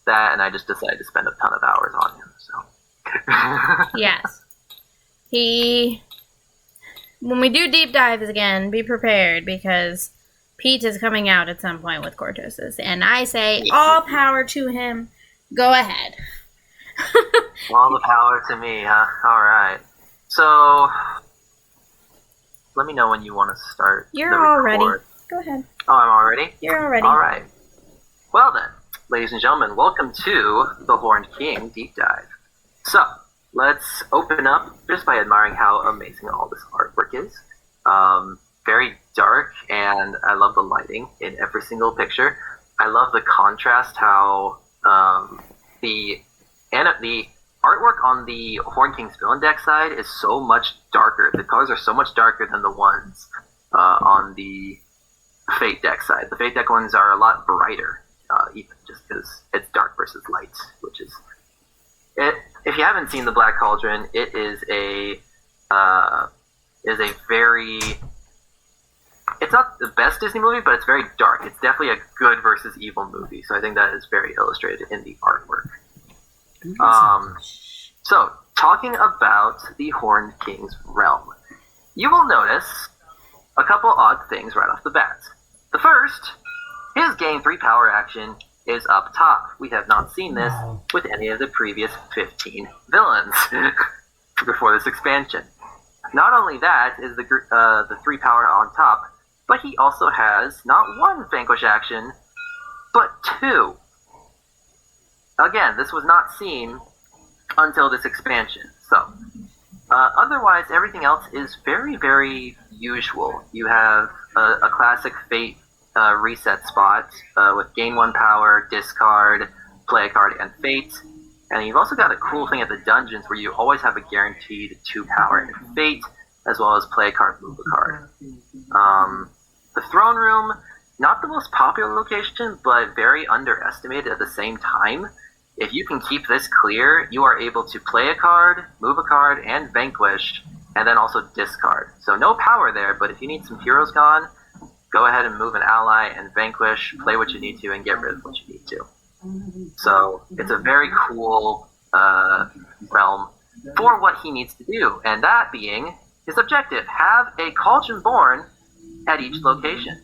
that, and I just decided to spend a ton of hours on him. So Yes. When we do deep dives again, be prepared, because Pete is coming out at some point with Cortosis, and I say all power to him. Go ahead. all the power to me, huh? All right. So let me know when you want to start. You're all ready. Go ahead. Oh, I'm all ready? You're all ready. All right. Well then, ladies and gentlemen, welcome to the Horned King Deep Dive. So, let's open up just by admiring how amazing all this artwork is. Very dark, and I love the lighting in every single picture. I love the contrast, how the artwork on the Horned King's villain deck side is so much darker. The colors are so much darker than the ones on the Fate deck side. The Fate deck ones are a lot brighter, even just because it's dark versus light, which is it. If you haven't seen the Black Cauldron, it is a very. It's not the best Disney movie, but it's very dark. It's definitely a good versus evil movie. So I think that is very illustrated in the artwork. So talking about the Horned King's realm, you will notice a couple odd things right off the bat. The first, his gain 3 power action is up top. We have not seen this with any of the previous 15 villains before this expansion. Not only that is the 3 power on top, but he also has not 1 vanquish action, but 2. Again, this was not seen until this expansion. So, otherwise, everything else is very, very usual. You have a classic Fate reset spot with gain 1 power, discard, play a card, and Fate. And you've also got a cool thing at the dungeons where you always have a guaranteed 2 power and Fate, as well as play a card, move a card. The throne room, not the most popular location, but very underestimated at the same time. If you can keep this clear, you are able to play a card, move a card, and vanquish, and then also discard. So no power there, but if you need some heroes gone, go ahead and move an ally and vanquish, play what you need to, and get rid of what you need to. So it's a very cool realm for what he needs to do, and that being his objective: have a Cauldron born at each location.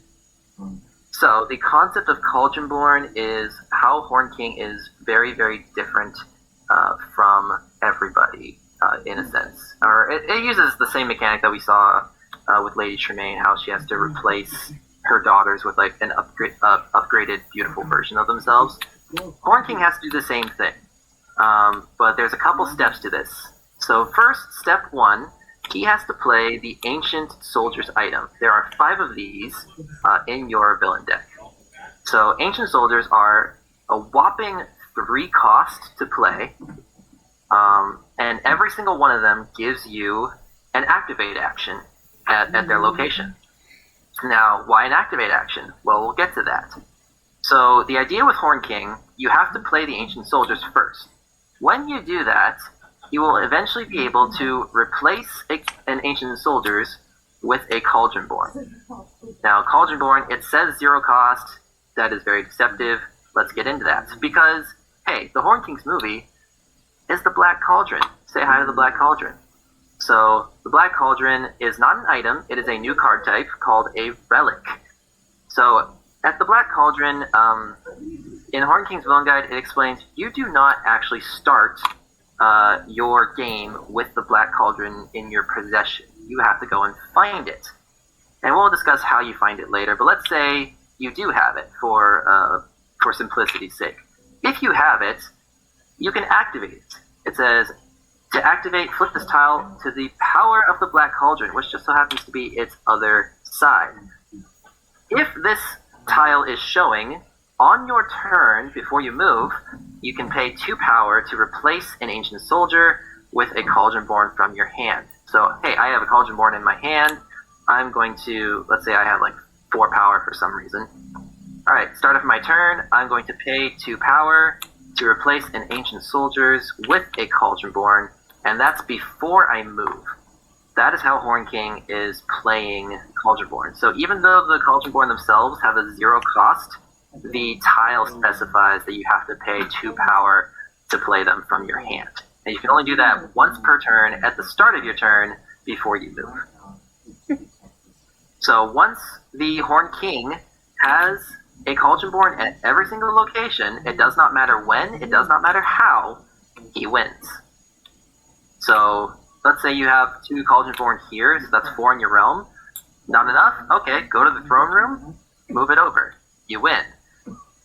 So the concept of Cauldron born is how Horned King is very, very different from everybody in a sense. Or it uses the same mechanic that we saw with Lady Tremaine, how she has to replace her daughters with like an upgraded, beautiful version of themselves. Horned King has to do the same thing, but there's a couple steps to this. So first, step 1, he has to play the Ancient Soldier's item. There are 5 of these in your villain deck. So Ancient Soldiers are a whopping 3 cost to play, and every single one of them gives you an activate action at their location. Now, why an activate action? Well, we'll get to that. So the idea with Horned King, you have to play the Ancient Soldiers first. When you do that, you will eventually be able to replace an Ancient Soldiers with a Cauldron born. Now, Cauldron born, it says 0 cost. That is very deceptive. Let's get into that. Because, hey, the Horned King's movie is the Black Cauldron. Say hi to the Black Cauldron. So, the Black Cauldron is not an item. It is a new card type called a Relic. So, at the Black Cauldron, in Horned King's Villain Guide, it explains you do not actually start your game with the Black Cauldron in your possession. You have to go and find it. And we'll discuss how you find it later, but let's say you do have it for simplicity's sake. If you have it, you can activate it. It says, to activate, flip this tile to the power of the Black Cauldron, which just so happens to be its other side. If this tile is showing, on your turn, before you move, you can pay 2 power to replace an Ancient Soldier with a Cauldron born from your hand. So, hey, I have a Cauldron born in my hand. I'm going to, let's say I have like 4 power for some reason. Alright, start of my turn, I'm going to pay 2 power to replace an Ancient Soldiers with a Cauldron born, and that's before I move. That is how Horned King is playing Cauldron born. So even though the Cauldron born themselves have a 0 cost, the tile specifies that you have to pay 2 power to play them from your hand. And you can only do that once per turn at the start of your turn before you move. So once the Horn King has a Cauldron at every single location, it does not matter when, it does not matter how, he wins. So let's say you have 2 Cauldron here, so that's 4 in your realm. Not enough? Okay, go to the throne room, move it over. You win.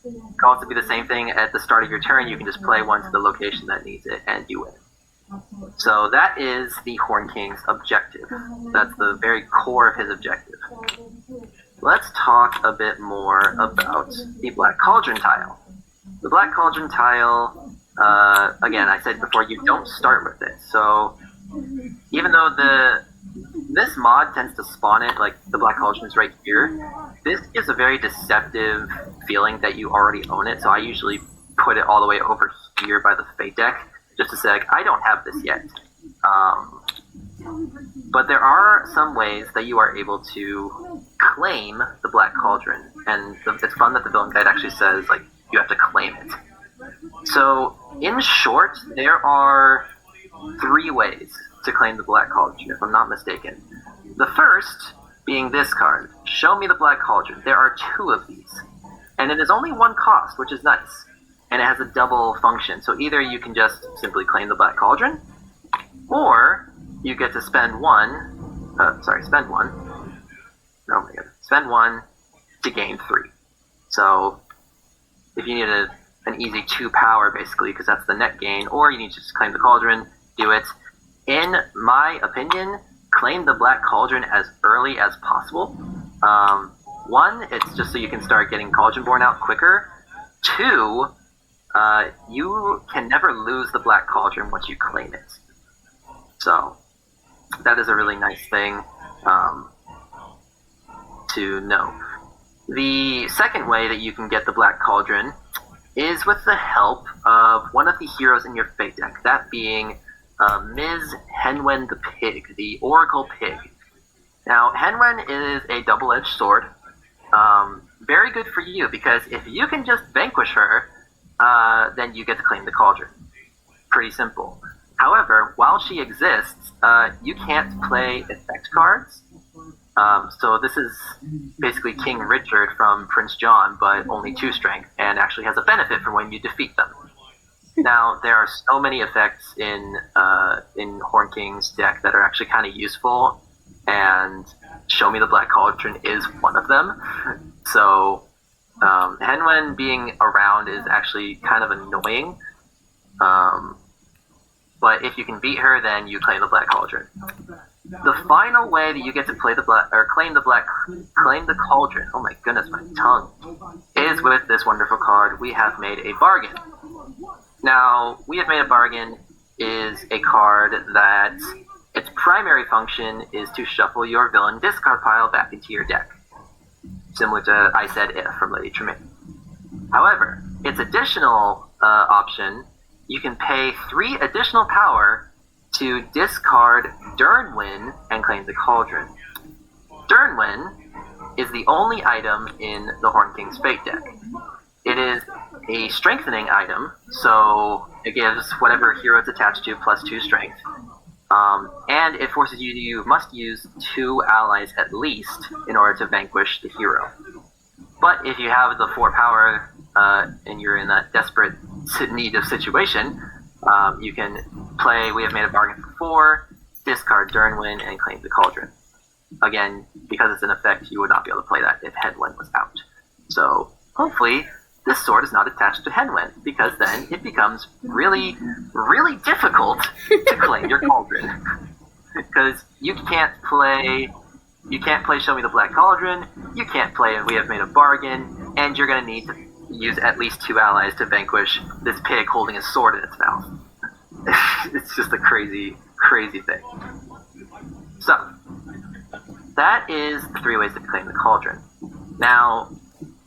It can also be the same thing at the start of your turn. You can just play one to the location that needs it, and you win. So that is the Horn King's objective. That's the very core of his objective. Let's talk a bit more about the Black Cauldron tile. The Black Cauldron tile, again, I said before, you don't start with it. So even though this mod tends to spawn it, like the Black Cauldron is right here, this gives a very deceptive feeling that you already own it. So I usually put it all the way over here by the Fate deck, just to say, like, I don't have this yet. But there are some ways that you are able to claim the Black Cauldron, and it's fun that the villain guide actually says, like, you have to claim it. So, in short, there are 3 ways to claim the Black Cauldron, if I'm not mistaken. The first being this card, Show Me the Black Cauldron. There are 2 of these, and it is only 1 cost, which is nice. And it has a double function, so either you can just simply claim the Black Cauldron, or you get to spend 1, spend 1, oh my god, spend 1 to gain 3. So, if you need an easy 2 power, basically, because that's the net gain, or you need to just claim the Cauldron, do it. In my opinion, claim the Black Cauldron as early as possible. 1, it's just so you can start getting Cauldron out quicker. 2, you can never lose the Black Cauldron once you claim it. So, that is a really nice thing to know. The second way that you can get the Black Cauldron is with the help of one of the heroes in your Fate deck, that being Ms. Henwen the Pig, the Oracle Pig. Now, Henwen is a double-edged sword. Very good for you, because if you can just vanquish her, then you get to claim the Cauldron. Pretty simple. However, while she exists, you can't play effect cards. So this is basically King Richard from Prince John, but only 2 strength, and actually has a benefit from when you defeat them. Now, there are so many effects in Horn King's deck that are actually kind of useful, and Show Me the Black Cauldron is one of them. So, Henwen being around is actually kind of annoying. But if you can beat her, then you claim the Black Cauldron. The final way that you get to play claim the Cauldron, oh my goodness, my tongue, is with this wonderful card, We Have Made a Bargain. Now, We Have Made a Bargain is a card that its primary function is to shuffle your villain discard pile back into your deck, similar to I Said If from Lady Tremaine. However, its additional option, you can pay 3 additional power to discard Durnwin and claim the Cauldron. Durnwin is the only item in the Horn King's Fate deck. It is a strengthening item, so it gives whatever hero it's attached to plus 2 strength. And it forces you must use 2 allies at least in order to vanquish the hero. But if you have the 4 power and you're in that desperate need of situation, you can play We Have Made a Bargain for 4, discard Durnwin, and claim the Cauldron. Again, because it's an effect, you would not be able to play that if Henwen was out. So, hopefully, this sword is not attached to Henwen, because then it becomes really, really difficult to claim your Cauldron. Because you can't play Show Me the Black Cauldron, you can't play We Have Made a Bargain, and you're going to need to use at least 2 allies to vanquish this pig holding a sword in its mouth. It's just a crazy, crazy thing. So, that is the 3 ways to claim the Cauldron. Now,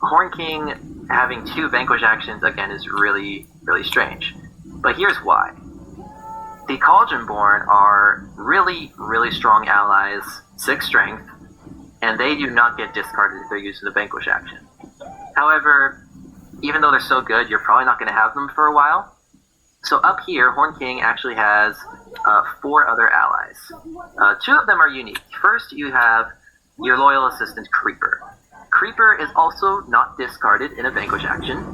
Horn King having 2 vanquish actions, again, is really, really strange. But here's why. The Cauldronborn are really, really strong allies, 6 strength, and they do not get discarded if they're using the vanquish action. However, even though they're so good, you're probably not going to have them for a while. So up here, Horn King actually has 4 other allies. 2 of them are unique. First, you have your loyal assistant, Creeper. Creeper is also not discarded in a Vanquish action,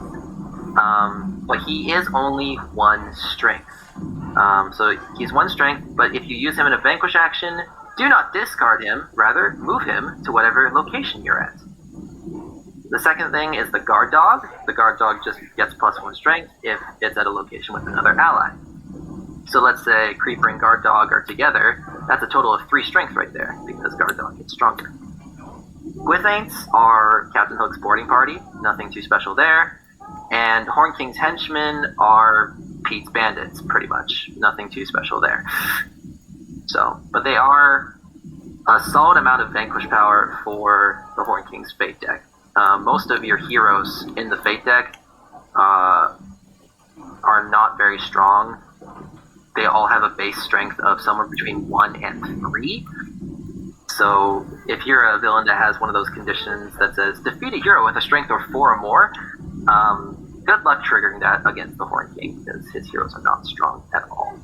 but he is only 1 strength. So he's 1 strength, but if you use him in a Vanquish action, do not discard him, rather move him to whatever location you're at. The second thing is the Guard Dog. The Guard Dog just gets +1 strength if it's at a location with another ally. So let's say Creeper and Guard Dog are together, that's a total of 3 strength right there, because Guard Dog gets stronger. Gwithaints are Captain Hook's boarding party, nothing too special there. And Horn King's henchmen are Pete's bandits, pretty much. Nothing too special there. So, but they are a solid amount of Vanquish power for the Horn King's Fate deck. Most of your heroes in the Fate deck are not very strong. They all have a base strength of somewhere between 1 and 3. So if you're a villain that has one of those conditions that says defeat a hero with a strength of 4 or more, good luck triggering that against the Horn King, because his heroes are not strong at all.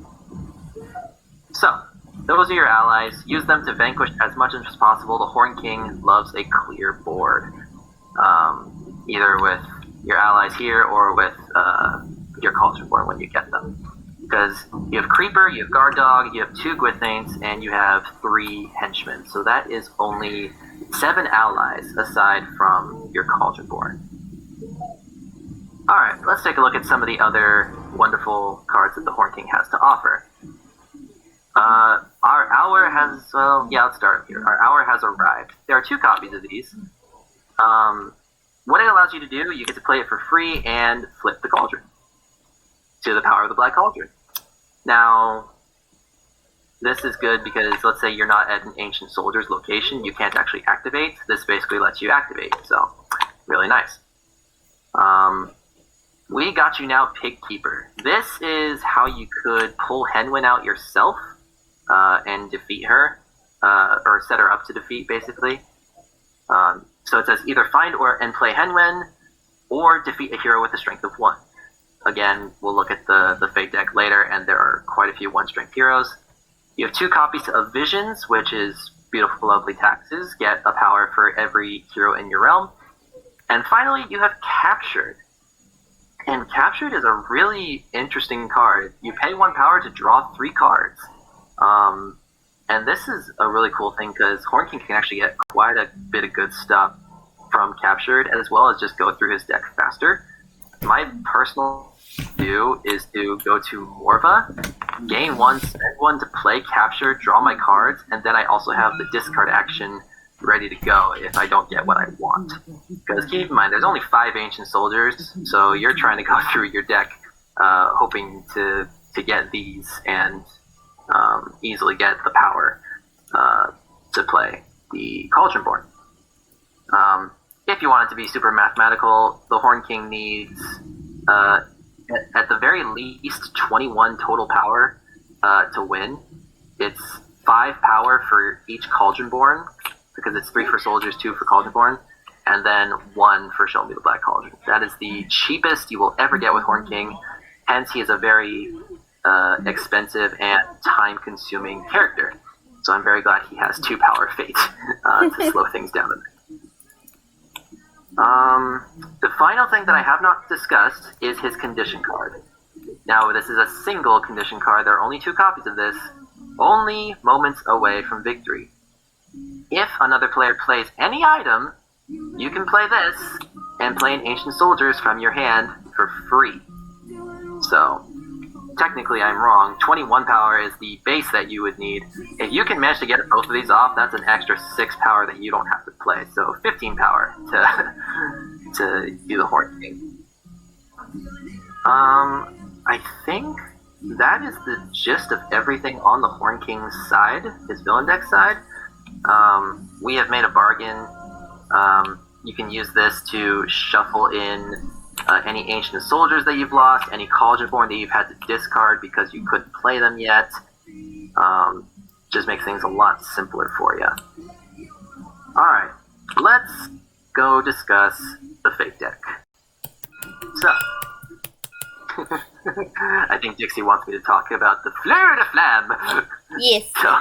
So, those are your allies. Use them to vanquish as much as possible. The Horn King loves a clear board. Either with your allies here or with your Cauldron board when you get them. Because you have Creeper, you have Guard Dog, you have 2 Gwithaints, and you have 3 henchmen. So that is only 7 allies aside from your Cauldron board. Alright, let's take a look at some of the other wonderful cards that the Horn King has to offer. Our hour has, let's start here. Our hour has arrived. There are 2 copies of these. What it allows you to do, you get to play it for free and flip the Cauldron to the power of the Black Cauldron. Now, this is good because let's say you're not at an Ancient Soldier's location, you can't actually activate. This basically lets you activate, so really nice. We got you now Pig Keeper. This is how you could pull Henwin out yourself and defeat her, or set her up to defeat, basically. So it says either find and play Henwen, or defeat a hero with a strength of 1. Again, we'll look at the Fate deck later, and there are quite a few 1-strength heroes. You have 2 copies of Visions, which is Beautiful Lovely Taxes. Get a power for every hero in your realm. And finally, you have Captured. And Captured is a really interesting card. You pay 1 power to draw 3 cards. And this is a really cool thing because Horn King can actually get quite a bit of good stuff from Captured, as well as just go through his deck faster. My personal do is to go to Morva, gain 1, spend 1 to play Captured, draw my cards, and then I also have the discard action ready to go if I don't get what I want. Because keep in mind, there's only 5 Ancient Soldiers, so you're trying to go through your deck hoping to get these and easily get the power to play the Cauldron board. If you want it to be super mathematical, the Horn King needs at the very least 21 total power to win. It's 5 power for each Cauldronborn, because it's 3 for soldiers, 2 for Cauldronborn, and then 1 for Show Me the Black Cauldron. That is the cheapest you will ever get with Horn King, hence he is a very expensive and time-consuming character. So I'm very glad he has 2 power fate to slow things down a bit. The final thing that I have not discussed is his condition card. Now, this is a single condition card. There are only 2 copies of this. Only moments away from victory. If another player plays any item, you can play this and play an Ancient Soldiers from your hand for free. So, technically I'm wrong. 21 power is the base that you would need. If you can manage to get both of these off, that's an extra 6 power that you don't have to play. So 15 power to do the Horn King. I think that is the gist of everything on the Horn King's side, his villain deck side. We have made a bargain. You can use this to shuffle in any Ancient Soldiers that you've lost, any Cauldronborn that you've had to discard because you couldn't play them yet. Just makes things a lot simpler for you. Alright, let's go discuss the Fate deck. So, I think Dixie wants me to talk about the Fleur de Flam. Yes. So,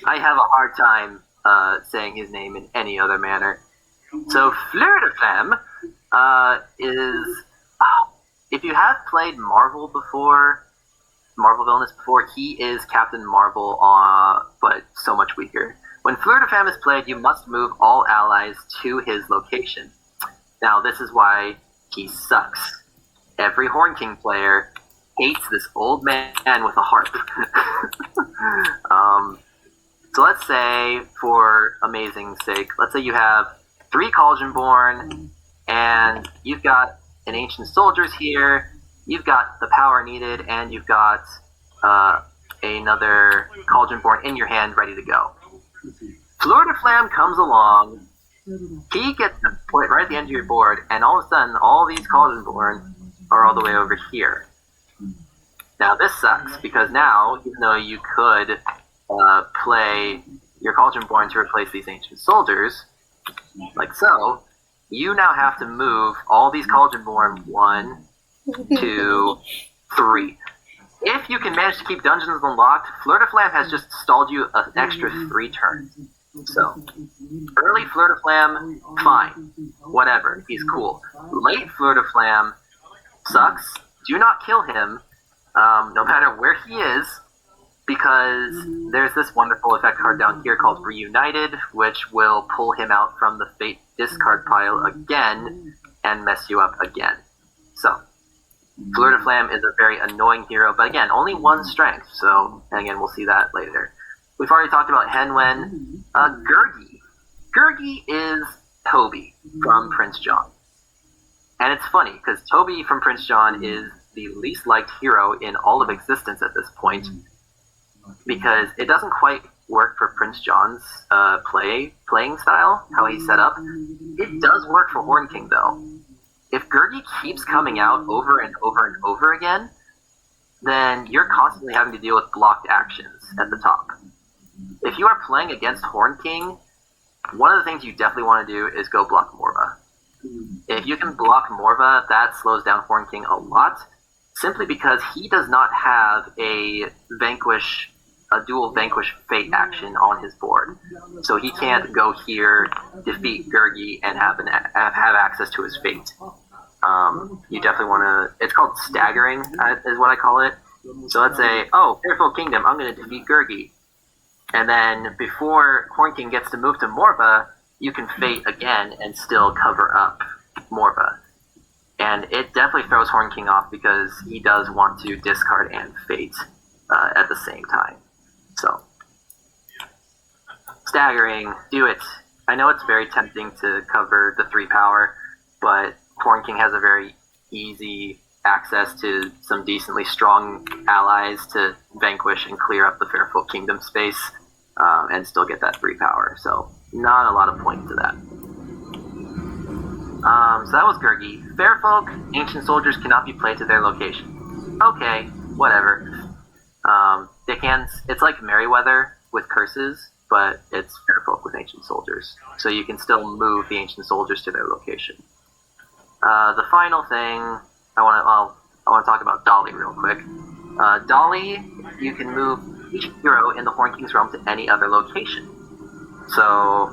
I have a hard time saying his name in any other manner. So, Fleur de Flam is... if you have played Marvel Villainous before, he is Captain Marvel, but so much weaker. When Fleur de Flam is played, you must move all allies to his location. Now, this is why he sucks. Every Horn King player hates this old man with a harp. So let's say, for amazing's sake, let's say you have 3 Cauldron-born, and you've got an Ancient Soldiers here, you've got the power needed, and you've got another Cauldron-born in your hand ready to go. Fleur de Flam comes along, he gets to put right at the end of your board, and all of a sudden, all these Cauldron-born are all the way over here. Now, this sucks, because now, even though you could play your Cauldron-born to replace these Ancient Soldiers, like so, you now have to move all these Cauldron-born 1, 2, 3. If you can manage to keep dungeons unlocked, Fleur de Flam has just stalled you an extra 3 turns. So, early Fleur de Flam, fine. Whatever, he's cool. Late Fleur de Flam sucks. Do not kill him, no matter where he is, because there's this wonderful effect card down here called Reunited, which will pull him out from the Fate discard pile again and mess you up again. So, Fleur de Flam is a very annoying hero, but again, only 1 strength, so, and again, we'll see that later. We've already talked about Henwen. Gergie. Gergie is Toby from Prince John. And it's funny, because Toby from Prince John is the least liked hero in all of existence at this point, because it doesn't quite work for Prince John's playing style, how he's set up. It does work for Horn King, though. If Gergie keeps coming out over and over and over again, then you're constantly having to deal with blocked actions at the top. If you are playing against Horn King, one of the things you definitely want to do is go block Morva. If you can block Morva, that slows down Horn King a lot, simply because he does not have a dual Vanquish Fate action on his board. So he can't go here, defeat Gergie, and have access to his Fate. You definitely want to... It's called staggering, is what I call it. So let's say, oh, Fearful Kingdom, I'm going to defeat Gergie. And then before Horn King gets to move to Morva, you can Fate again and still cover up Morva. And it definitely throws Horn King off because he does want to discard and Fate at the same time. So, staggering, do it. I know it's very tempting to cover the 3 power, but Horn King has a very easy access to some decently strong allies to vanquish and clear up the Fearful Kingdom space and still get that 3 power. So, not a lot of points to that. So that was Gergie. Fairfolk, Ancient Soldiers cannot be played to their location. Okay, whatever. They can. It's like Merryweather with curses, but it's Fairfolk with Ancient Soldiers. So you can still move the Ancient Soldiers to their location. The final thing I want to talk about Dolly real quick. Dolly, you can move each hero in the Horn King's realm to any other location. So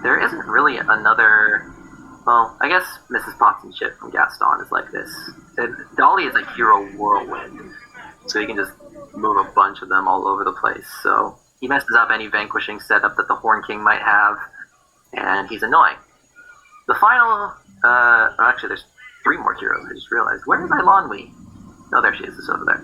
there isn't really another. Well, I guess Mrs. Potts and Chip from Gaston is like this. Dolly is a hero whirlwind, so you can just move a bunch of them all over the place. So he messes up any vanquishing setup that the Horn King might have, and he's annoying. The final, actually there's 3 more heroes, I just realized. Where is Ilanwi? Oh, there she is, it's over there.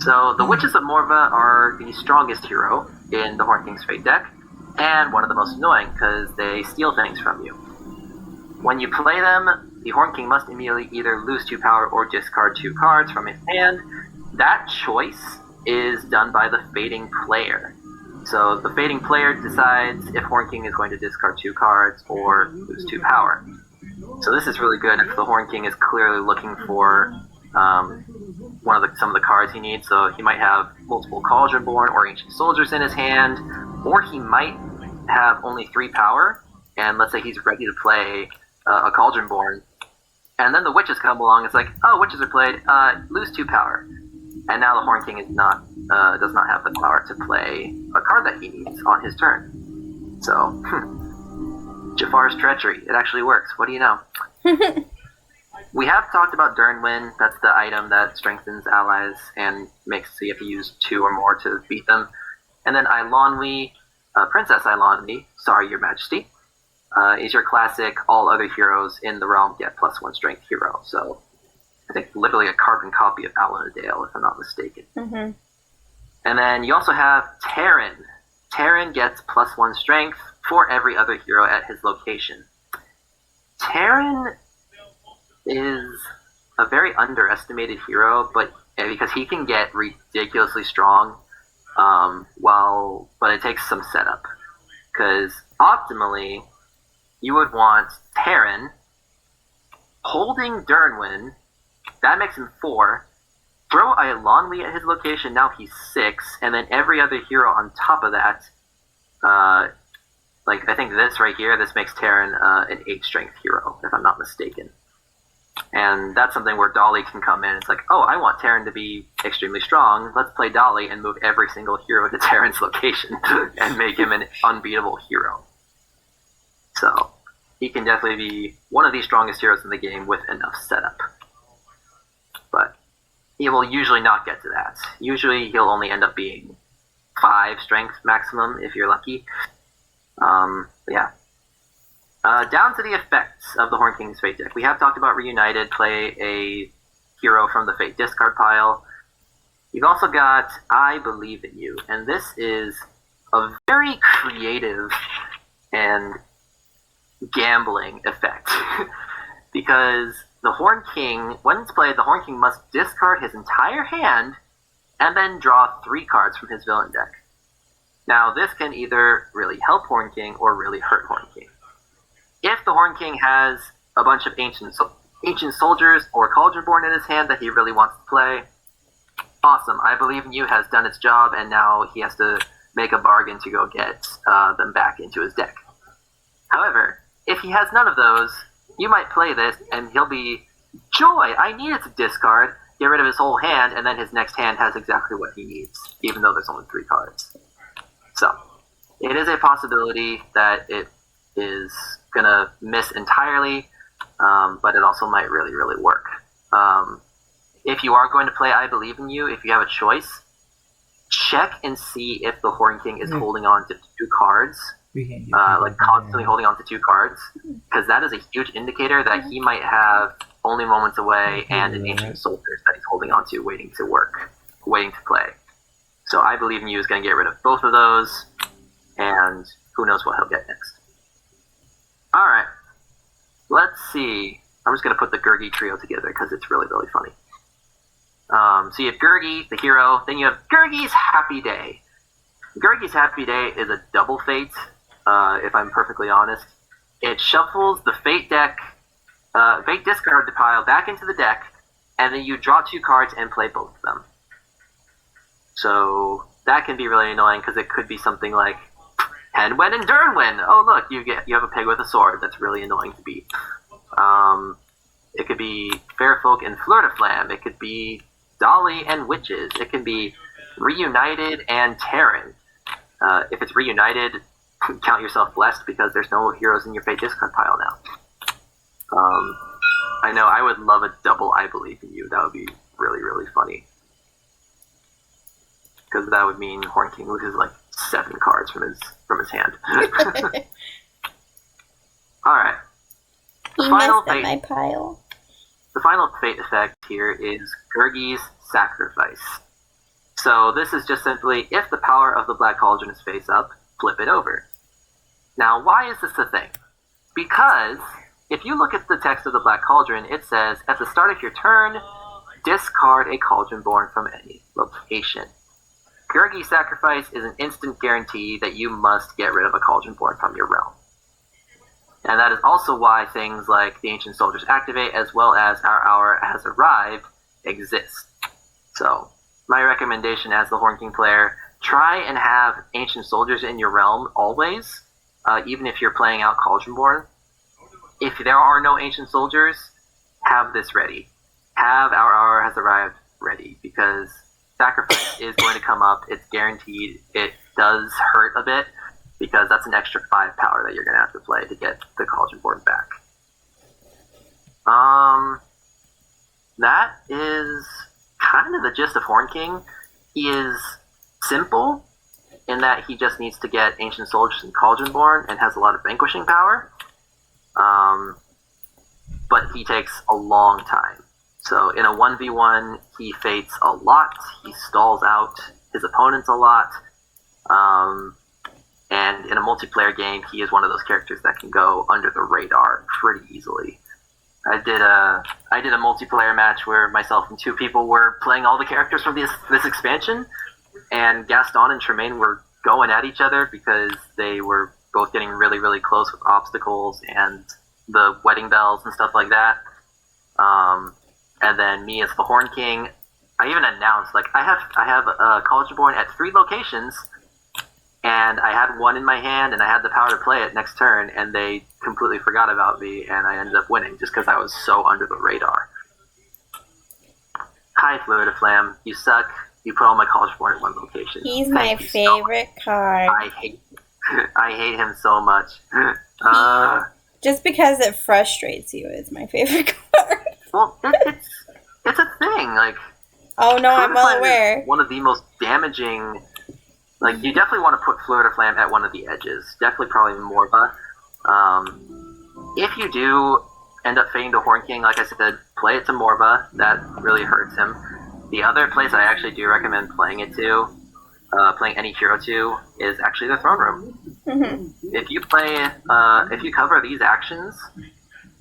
So the Witches of Morva are the strongest hero in the Horn King's Fate deck, and one of the most annoying, because they steal things from you. When you play them, the Horn King must immediately either lose 2 power or discard 2 cards from his hand. That choice is done by the Fating player. So the Fating player decides if Horn King is going to discard 2 cards or lose 2 power. So this is really good if the Horn King is clearly looking for some of the cards he needs. So he might have multiple Cauldron-born or Ancient Soldiers in his hand, or he might have only 3 power, and let's say he's ready to play a Cauldron-born, And then the witches come along. It's like, oh, witches are played. Lose 2 power. And now the Horn King is not does not have the power to play a card that he needs on his turn. So, Jafar's treachery. It actually works. What do you know? We have talked about Durnwin. That's the item that strengthens allies and makes so you have to use 2 or more to beat them. And then Eilonwy, Princess Eilonwy, sorry, Your Majesty, is your classic all other heroes in the realm get +1 strength hero. So I think literally a carbon copy of Alan-a-Dale, if I'm not mistaken. Mm-hmm. And then you also have Terran. Terran gets +1 strength for every other hero at his location. Terran is a very underestimated hero, but because he can get ridiculously strong, but it takes some setup. Because optimally, you would want Terran holding Durnwin. That makes him 4. Throw Eilonwy at his location, now he's 6, and then every other hero on top of that. Like I think this right here, this makes Terran an 8 strength hero, if I'm not mistaken. And that's something where Dolly can come in. It's like, oh, I want Terran to be extremely strong. Let's play Dolly and move every single hero to Terran's location and make him an unbeatable hero. So he can definitely be one of the strongest heroes in the game with enough setup. But he will usually not get to that. Usually he'll only end up being 5 strength maximum if you're lucky. Yeah. Down to the effects of the Horn King's Fate deck. We have talked about Reunited, play a hero from the Fate discard pile. You've also got I Believe in You, and this is a very creative and gambling effect. Because the Horn King, when it's played, the Horn King must discard his entire hand and then draw 3 cards from his villain deck. Now, this can either really help Horn King or really hurt Horn King. If the Horn King has a bunch of ancient soldiers or Cauldron in his hand that he really wants to play, awesome. I Believe in You has done its job, and now he has to make a bargain to go get them back into his deck. However, if he has none of those, you might play this, and he'll be, joy, I needed to discard, get rid of his whole hand, and then his next hand has exactly what he needs, even though there's only 3 cards. So, it is a possibility that it is going to miss entirely, but it also might really, really work. If you are going to play I Believe in You, if you have a choice, check and see if the Horn King is holding on to 2 cards, like constantly holding on to 2 cards, because that is a huge indicator that he might have Only Moments Away and an Ancient Soldiers that he's holding on to, waiting to play. So I Believe in You is going to get rid of both of those, and who knows what he'll get next. Alright, let's see. I'm just going to put the Gergie Trio together because it's really, really funny. So you have Gergie, the hero, then you have Gergie's Happy Day. Gergie's Happy Day is a double Fate, if I'm perfectly honest. It shuffles the Fate deck, Fate discard pile back into the deck, and then you draw 2 cards and play both of them. So that can be really annoying because it could be something like Henwen and Durnwin. Oh look, you have a pig with a sword. That's really annoying to beat. It could be Fairfolk and Flam. It could be Dolly and Witches. It can be Reunited and Terran. If it's Reunited, count yourself blessed because there's no heroes in your Fate discard pile now. I know I would love a double I Believe in You. That would be really, really funny. Because that would mean Horn King loses like 7 cards from his hand. Alright. He messed up my pile. The final Fate effect here is Gergie's Sacrifice. So this is just simply, if the power of the Black Cauldron is face up, flip it over. Now, why is this a thing? Because if you look at the text of the Black Cauldron, it says, at the start of your turn, discard a Cauldron born from any location. Gergie Sacrifice is an instant guarantee that you must get rid of a Cauldron born from your realm. And that is also why things like the Ancient Soldiers activate, as well as Our Hour Has Arrived, exist. So, my recommendation as the Horn King player, try and have Ancient Soldiers in your realm always, even if you're playing out Cauldron Born. If there are no Ancient Soldiers, have this ready. Have our hour has arrived ready, because Sacrifice is going to come up. It's guaranteed. It does hurt a bit, because that's an extra 5 power that you're going to have to play to get the Cauldron board back. That is kind of the gist of Horn King. He is simple in that he just needs to get Ancient Soldiers and Cauldron Born and has a lot of vanquishing power. But he takes a long time. So in a 1v1, he fates a lot. He stalls out his opponents a lot. And in a multiplayer game, he is one of those characters that can go under the radar pretty easily. I did a multiplayer match where myself and 2 people were playing all the characters from this expansion, and Gaston and Tremaine were going at each other because they were both getting really, really close with obstacles and the wedding bells and stuff like that. And then me as the Horn King, I even announced, like, I have a Cauldron Born at 3 locations, and I had one in my hand, and I had the power to play it next turn, and they completely forgot about me, and I ended up winning just because I was so under the radar. Hi, Flam. You suck. You put all my Cauldron Born in one location. He's my favorite card. I hate him so much. Just because it frustrates you is my favorite card. Well, it's a thing. Like, oh no, I'm well aware. One of the most damaging. Like, you definitely want to put Fleur de Flamme at one of the edges. Definitely, probably Morva. If you do end up fading the Horn King, like I said, play it to Morva. That really hurts him. The other place I actually do recommend playing it to, playing any hero to, is actually the Throne Room. Mm-hmm. If you cover these actions,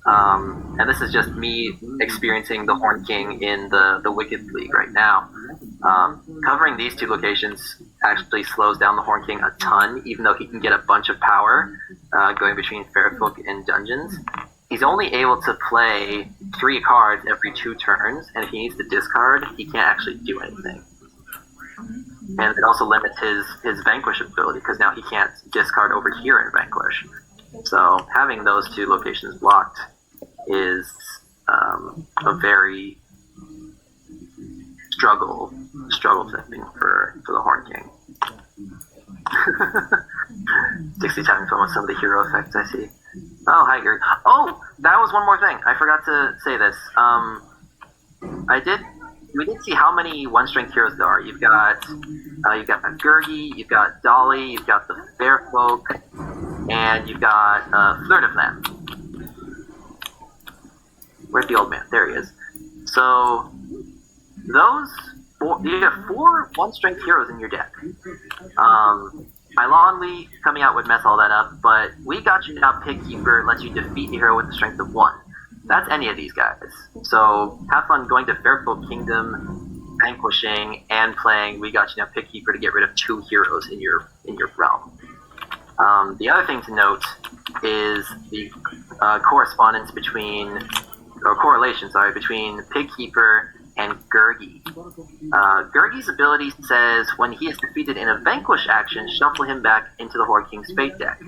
and this is just me experiencing the Horn King in the Wicked League right now, covering these 2 locations actually slows down the Horn King a ton, even though he can get a bunch of power going between Fairfolk and dungeons. He's only able to play 3 cards every 2 turns, and if he needs to discard, he can't actually do anything. And it also limits his Vanquish ability, because now he can't discard over here in Vanquish. So having those 2 locations blocked is a very struggle thing for the Horn King. 60 times fun with some of the hero effects I see. Oh, hi, Gert. Oh, that was one more thing. I forgot to say this. We did see how many 1-strength heroes there are. You've got Gergie, you've got Dolly, you've got the Fairfolk, and you've got Fleur de Flamme. Where's the old man? There he is. So you have 4 1-strength heroes in your deck. Ilonli coming out would mess all that up, but We Got You Now Pigkeeper lets you defeat a hero with the strength of 1. That's any of these guys. So have fun going to Fairfolk Kingdom, vanquishing, and playing We Got You Now Pigkeeper to get rid of 2 heroes in your realm. The other thing to note is the correlation between Pigkeeper and Gergie. Gergie's ability says when he is defeated in a vanquish action, shuffle him back into the Horn King's fate deck.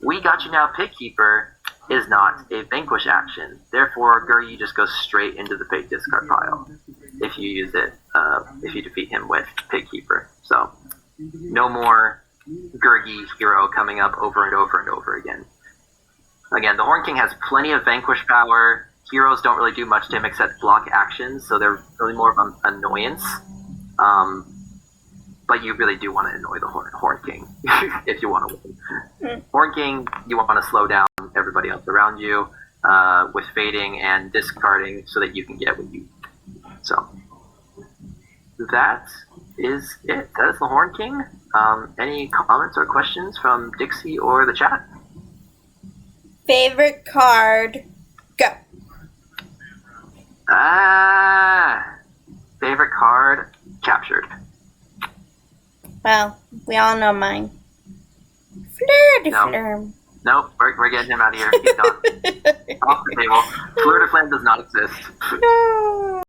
We Got You Now Pigkeeper is not a vanquish action. Therefore, Gergie just goes straight into the fate discard pile if you use it, if you defeat him with Pigkeeper. So, no more Gergie hero coming up over and over and over again. Again, the Horn King has plenty of vanquish power. Heroes don't really do much to him except block actions, so they're really more of an annoyance. But you really do want to annoy the Horn King if you want to win. Horn King, you want to slow down everybody else around you with fading and discarding so that you can get what you need. So that is it. That is the Horn King. Any comments or questions from Dixie or the chat? Favorite card? Go. Favorite card? Captured. Well, we all know mine. Fleur de Flamme. Nope, we're getting him out of here. He's done. Off the table. Fleur de Flamme does not exist. No.